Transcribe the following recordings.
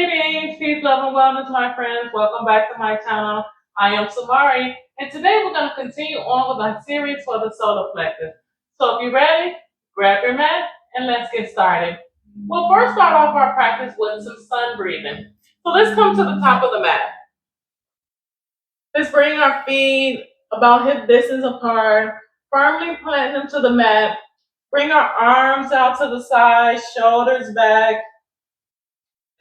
Greetings, peace, love, and wellness, my friends. Welcome back to my channel. I am Samari, and today we're going to continue on with our series for the solar plexus. So if you're ready, grab your mat and let's get started. We'll first start off our practice with some sun breathing. So let's come to the top of the mat. Let's bring our feet about hip distance apart, firmly plant them to the mat. Bring our arms out to the side, shoulders back.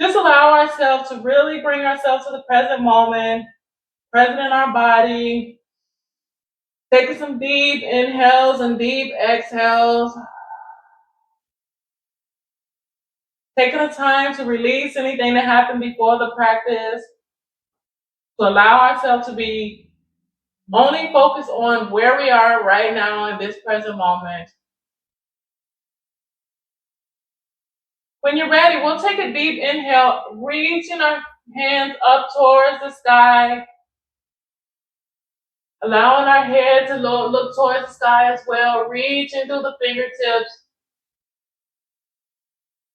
Just allow ourselves to really bring ourselves to the present moment, present in our body. Taking some deep inhales and deep exhales. Taking the time to release anything that happened before the practice. To allow ourselves to be only focused on where we are right now in this present moment. When you're ready, we'll take a deep inhale, reaching our hands up towards the sky. Allowing our head to look towards the sky as well, reaching through the fingertips.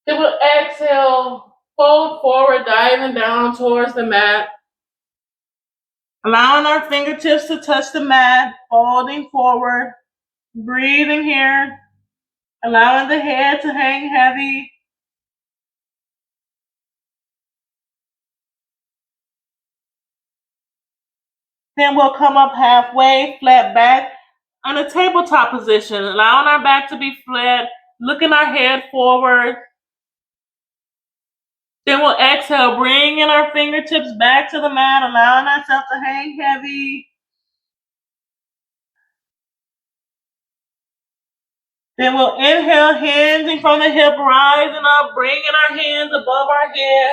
Then we'll exhale, fold forward, diving down towards the mat. Allowing our fingertips to touch the mat, folding forward, breathing here. Allowing the head to hang heavy. Then we'll come up halfway, flat back on a tabletop position, allowing our back to be flat, looking our head forward. Then we'll exhale, bringing our fingertips back to the mat, allowing ourselves to hang heavy. Then we'll inhale, hinging from the hip, rising up, bringing our hands above our head.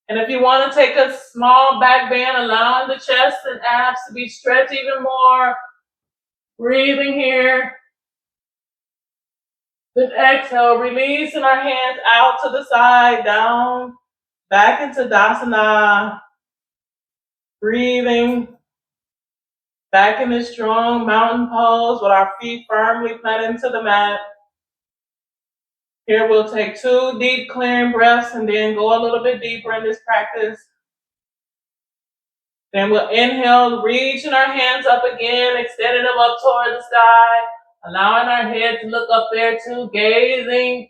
And if you want to take a small back bend, allowing the chest and abs to be stretched even more. Breathing here. Then exhale, releasing our hands out to the side, down, back into Dasana. Breathing. Back in this strong mountain pose with our feet firmly planted into the mat. Here we'll take 2 deep clearing breaths and then go a little bit deeper in this practice. Then we'll inhale, reaching our hands up again, extending them up towards the sky, allowing our head to look up there too, gazing,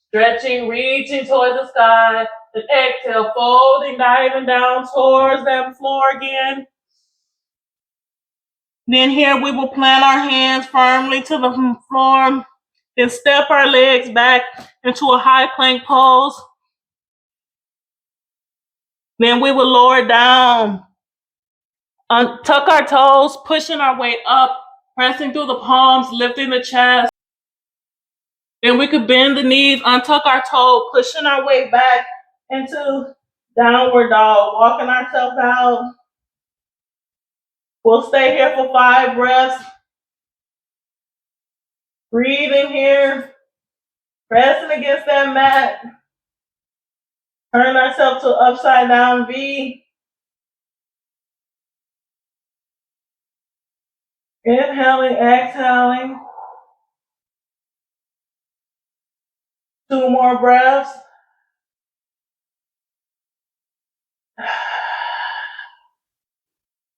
stretching, reaching towards the sky. Then exhale, folding, diving down towards that floor again. Then here we will plant our hands firmly to the floor. Then step our legs back into a high plank pose. Then we will lower down. Tuck our toes, pushing our way up, pressing through the palms, lifting the chest. Then we could bend the knees, untuck our toe, pushing our way back into downward dog, walking ourselves out. We'll stay here for 5 breaths. Breathing here, pressing against that mat. Turn ourselves to upside down V. Inhaling, exhaling. 2 more breaths.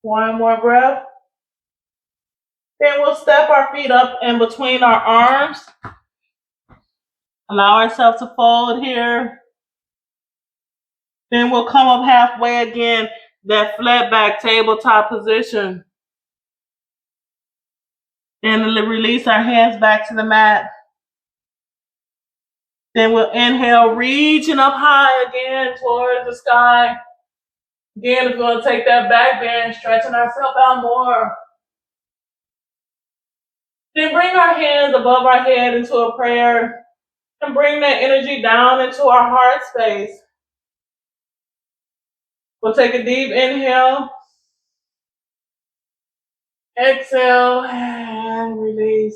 One more breath. Then we'll step our feet up in between our arms. Allow ourselves to fold here. Then we'll come up halfway again, that flat back tabletop position. Then release our hands back to the mat. Then we'll inhale, reaching up high again towards the sky. Again, if you want to take that back bend, stretching ourselves out more. Then bring our hands above our head into a prayer and bring that energy down into our heart space. We'll take a deep inhale. Exhale and release.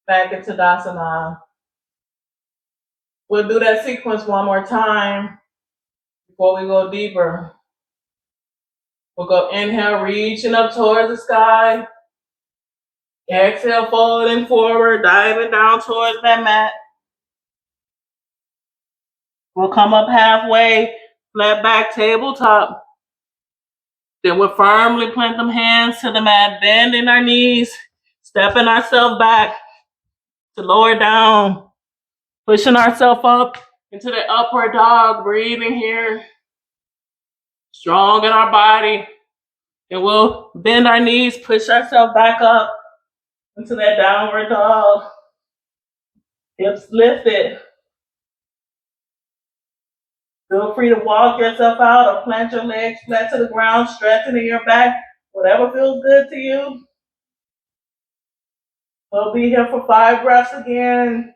Back into Dasana. We'll do that sequence one more time before we go deeper. We'll go inhale, reaching up towards the sky. Exhale, folding forward, diving down towards that mat. We'll come up halfway, flat back tabletop. Then we'll firmly plant them hands to the mat, bending our knees, stepping ourselves back to lower down, pushing ourselves up into the upward dog, breathing here, strong in our body. And we'll bend our knees, push ourselves back up into that downward dog. Hips lifted. Feel free to walk yourself out or plant your legs flat to the ground, stretching in your back, whatever feels good to you. We'll be here for 5 breaths again.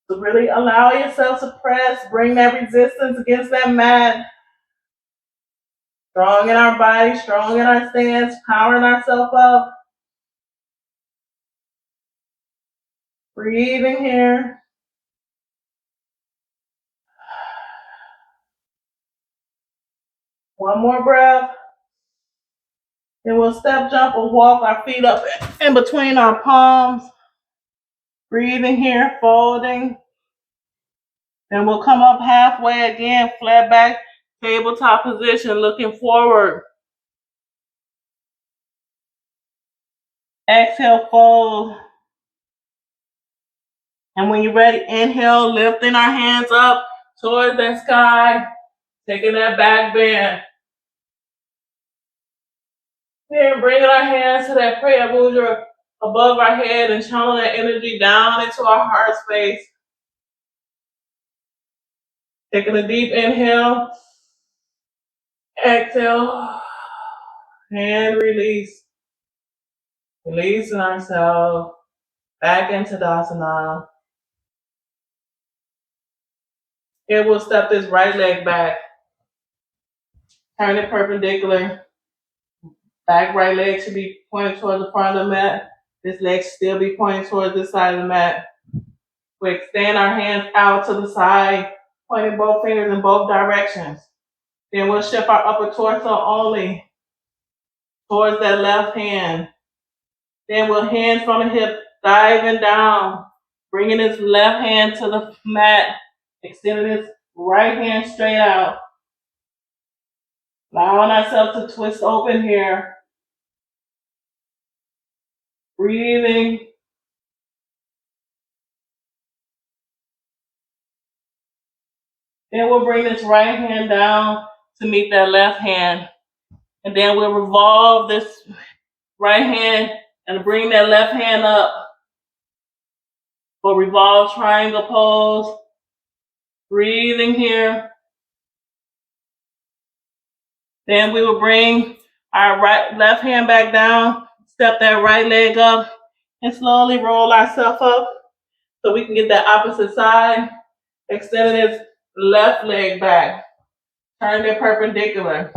So really allow yourself to press, bring that resistance against that mat. Strong in our body, strong in our stance, powering ourselves up. Breathing here. One more breath. Then we'll step, jump, or walk our feet up in between our palms. Breathing here, folding. Then we'll come up halfway again, flat back, tabletop position, looking forward. Exhale, fold. And when you're ready, inhale, lifting our hands up towards the sky, taking that back bend. Then bringing our hands to that prayer mudra above our head and channeling that energy down into our heart space. Taking a deep inhale, exhale, and release. Releasing ourselves back into Dasana. Here we'll step this right leg back. Turn it perpendicular. Back right leg should be pointed towards the front of the mat. This leg should still be pointing towards this side of the mat. We extend our hands out to the side, pointing both fingers in both directions. Then we'll shift our upper torso only towards that left hand. Then we'll hands from the hip, diving down, bringing this left hand to the mat, extending this right hand straight out. Allowing ourselves to twist open here. Breathing. Then we'll bring this right hand down to meet that left hand. And then we'll revolve this right hand and bring that left hand up for revolve triangle pose. Breathing here. Then we will bring our left hand back down, step that right leg up, and slowly roll ourselves up so we can get that opposite side. Extending this left leg back. Turn it perpendicular.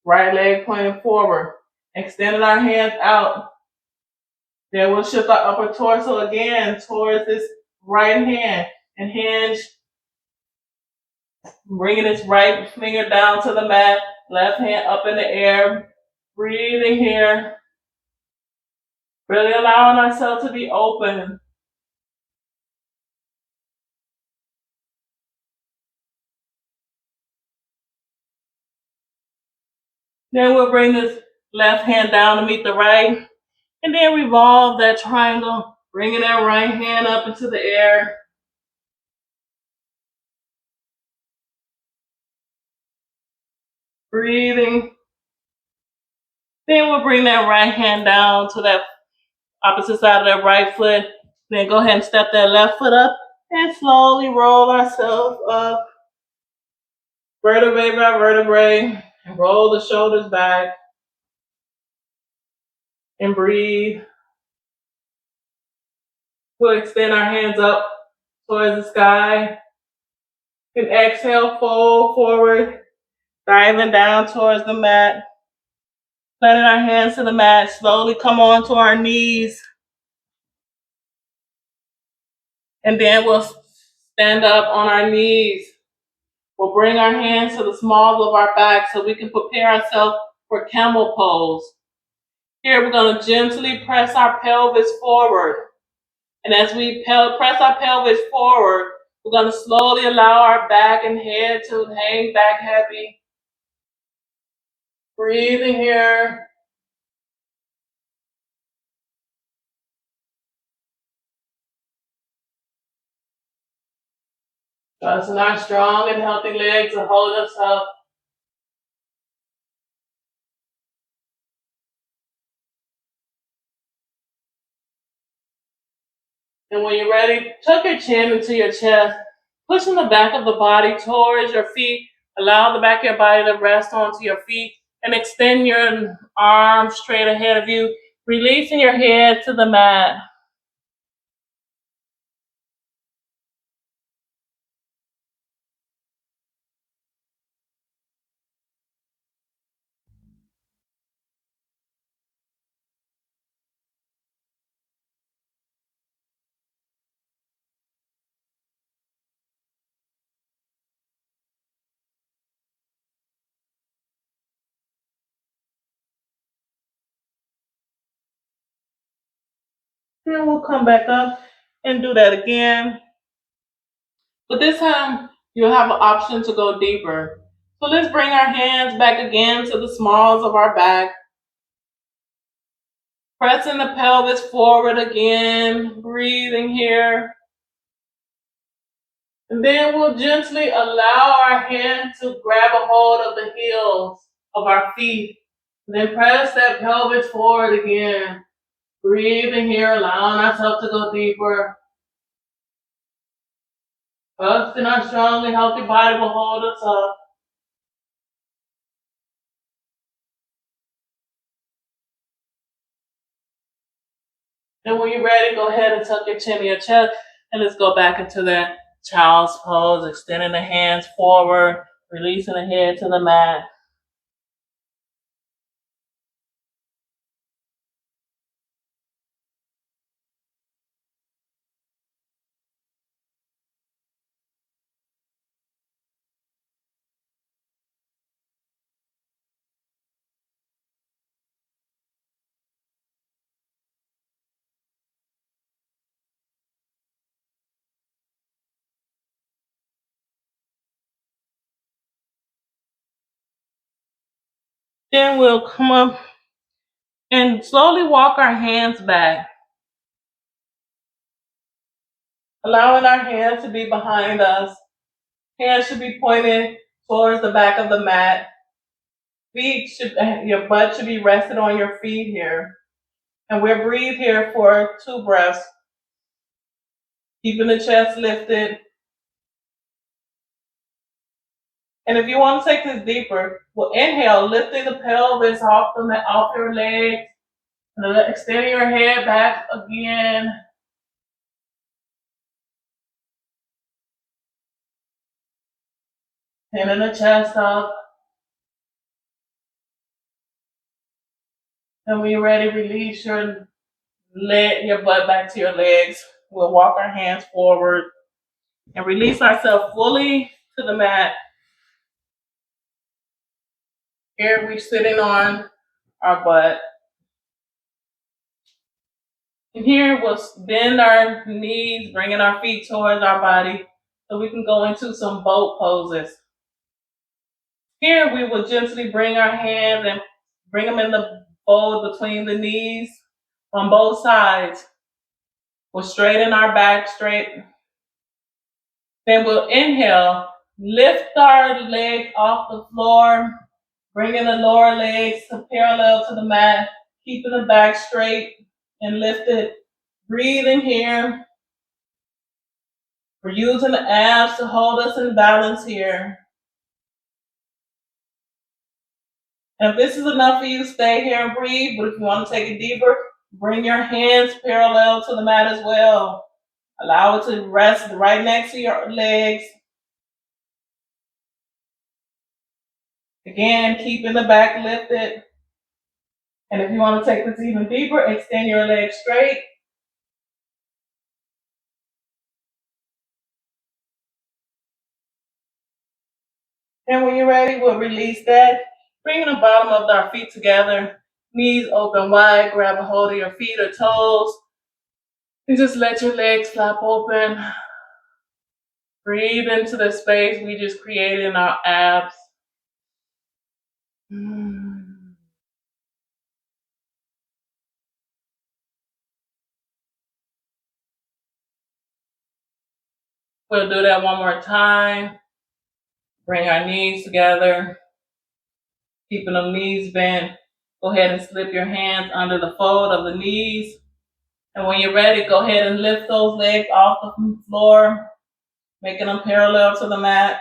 Right leg pointing forward. Extending our hands out. Then we'll shift our upper torso again towards this right hand and hinge. Bringing this right finger down to the mat. Left hand up in the air. Breathing here. Really allowing ourselves to be open. Then we'll bring this left hand down to meet the right. And then revolve that triangle, bringing that right hand up into the air. Breathing. Then we'll bring that right hand down to that opposite side of that right foot. Then go ahead and step that left foot up and slowly roll ourselves up. Vertebrae by vertebrae. And roll the shoulders back. And breathe. We'll extend our hands up towards the sky. And exhale, fold forward. Diving down towards the mat. Planting our hands to the mat. Slowly come onto our knees. And then we'll stand up on our knees. We'll bring our hands to the smalls of our back so we can prepare ourselves for camel pose. Here we're going to gently press our pelvis forward. And as we press our pelvis forward, We're going to slowly allow our back and head to hang back heavy. Breathing here. Trusting our strong and healthy legs to hold us up. And when you're ready, tuck your chin into your chest, pushing the back of the body towards your feet. Allow the back of your body to rest onto your feet and extend your arms straight ahead of you, releasing your head to the mat. Then we'll come back up and do that again. But this time, you'll have an option to go deeper. So let's bring our hands back again to the smalls of our back. Pressing the pelvis forward again, breathing here. And then we'll gently allow our hand to grab a hold of the heels of our feet. And then press that pelvis forward again. Breathing here, allowing ourselves to go deeper. Trusting our strong and healthy body will hold us up. And when you're ready, go ahead and tuck your chin in your chest. And let's go back into that child's pose, extending the hands forward, releasing the head to the mat. Then we'll come up and slowly walk our hands back, allowing our hands to be behind us. Hands should be pointed towards the back of the mat. Your butt should be rested on your feet here. And we'll breathe here for 2 breaths, keeping the chest lifted. And if you want to take this deeper, we'll inhale, lifting the pelvis off your legs, and extending your head back again. Pinning the chest up. And when you're ready, release your butt back to your legs. We'll walk our hands forward and release ourselves fully to the mat. Here we're sitting on our butt. And here we'll bend our knees, bringing our feet towards our body so we can go into some boat poses. Here we will gently bring our hands and bring them in the fold between the knees on both sides. We'll straighten our back straight. Then we'll inhale, lift our leg off the floor, bringing the lower legs parallel to the mat, keeping the back straight and lifted. Breathing here. We're using the abs to hold us in balance here. And if this is enough for you, stay here and breathe. But if you want to take it deeper, bring your hands parallel to the mat as well. Allow it to rest right next to your legs. Again, keeping the back lifted. And if you want to take this even deeper, extend your legs straight. And when you're ready, we'll release that. Bringing the bottom of our feet together, knees open wide, grab a hold of your feet or toes, and just let your legs flap open. Breathe into the space we just created in our abs. We'll do that one more time. Bring our knees together, keeping the knees bent. Go ahead and slip your hands under the fold of the knees. And when you're ready, go ahead and lift those legs off the floor, making them parallel to the mat.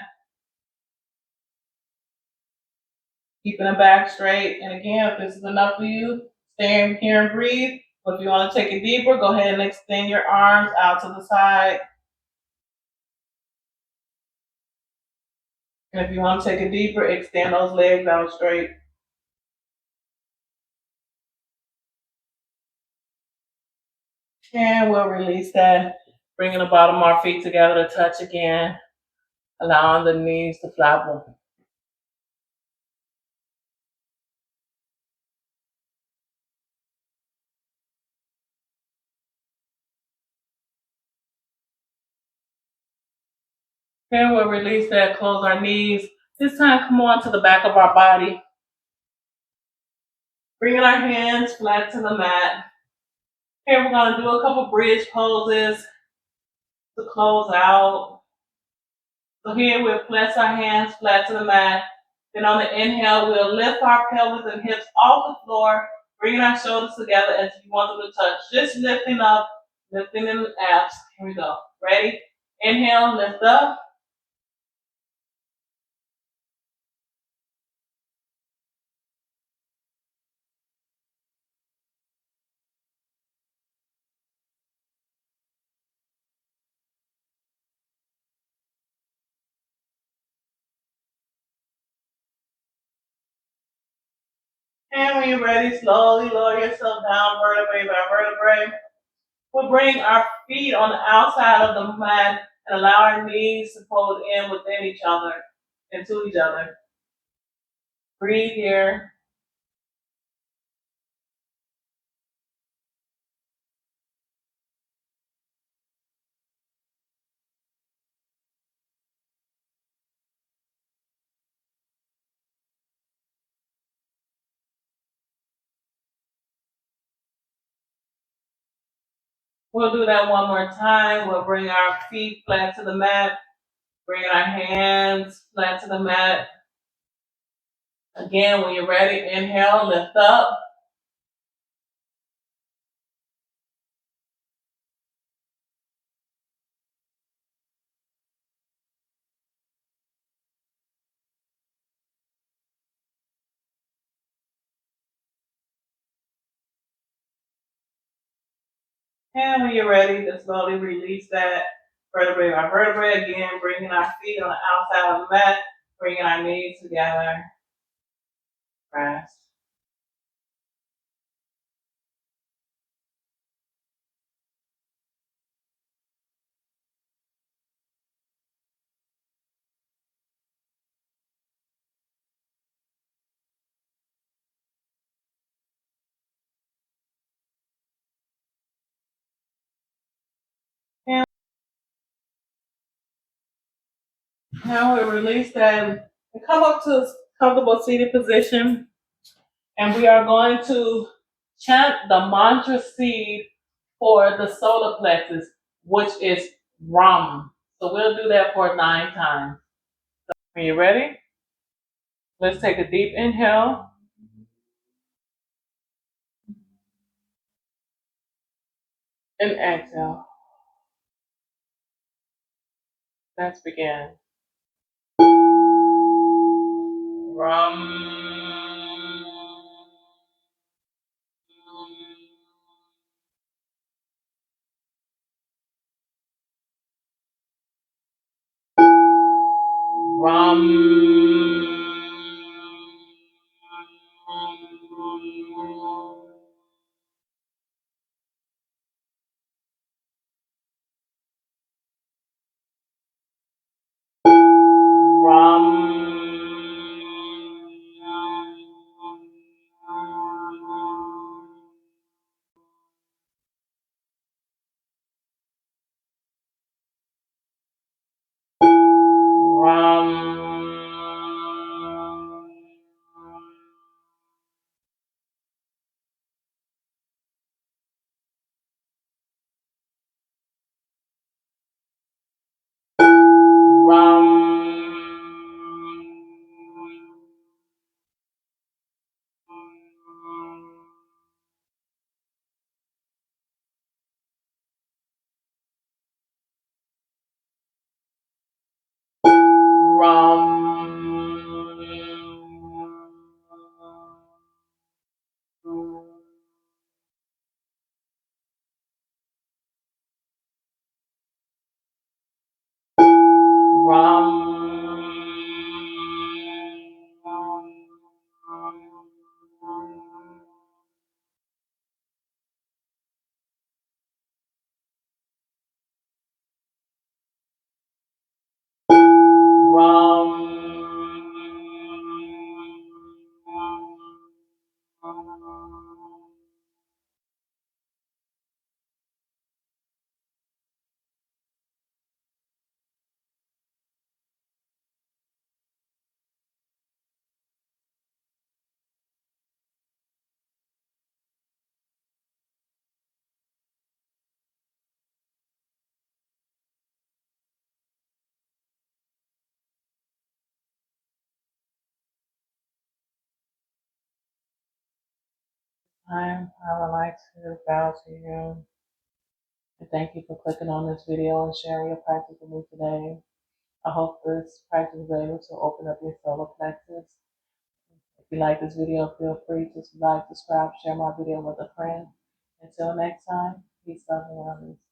Keeping the back straight. And again, if this is enough for you, stay here and breathe. But if you want to take it deeper, go ahead and extend your arms out to the side. And if you want to take it deeper, extend those legs out straight. And we'll release that, bringing the bottom of our feet together to touch again, allowing the knees to flap open. And we'll release that, close our knees. This time, come on to the back of our body. Bringing our hands flat to the mat. Here we're going to do a couple bridge poses to close out. So here we'll flex our hands flat to the mat. Then on the inhale, we'll lift our pelvis and hips off the floor, bringing our shoulders together as you want them to touch. Just lifting up, lifting in the abs. Here we go. Ready? Inhale, lift up. And when you're ready, slowly lower yourself down, vertebrae by vertebrae. We'll bring our feet on the outside of the mat and allow our knees to fold in within each other, into each other. Breathe here. We'll do that one more time. We'll bring our feet flat to the mat, bring our hands flat to the mat. Again, when you're ready, inhale, lift up. And when you're ready, just slowly release that vertebrae by vertebrae. Again, bringing our feet on the outside of the mat, bringing our knees together. Rest. And now we release that and come up to a comfortable seated position. And we are going to chant the mantra seed for the solar plexus, which is Ram. So we'll do that for 9 times. Are you ready? Let's take a deep inhale. And exhale. Let's begin. Ram. Ram. Ram. I would like to bow to you and thank you for clicking on this video and sharing your practice with me today. I hope this practice was able to open up your solar plexus. If you like this video, feel free to like, subscribe, share my video with a friend. Until next time, peace, love, and wellness.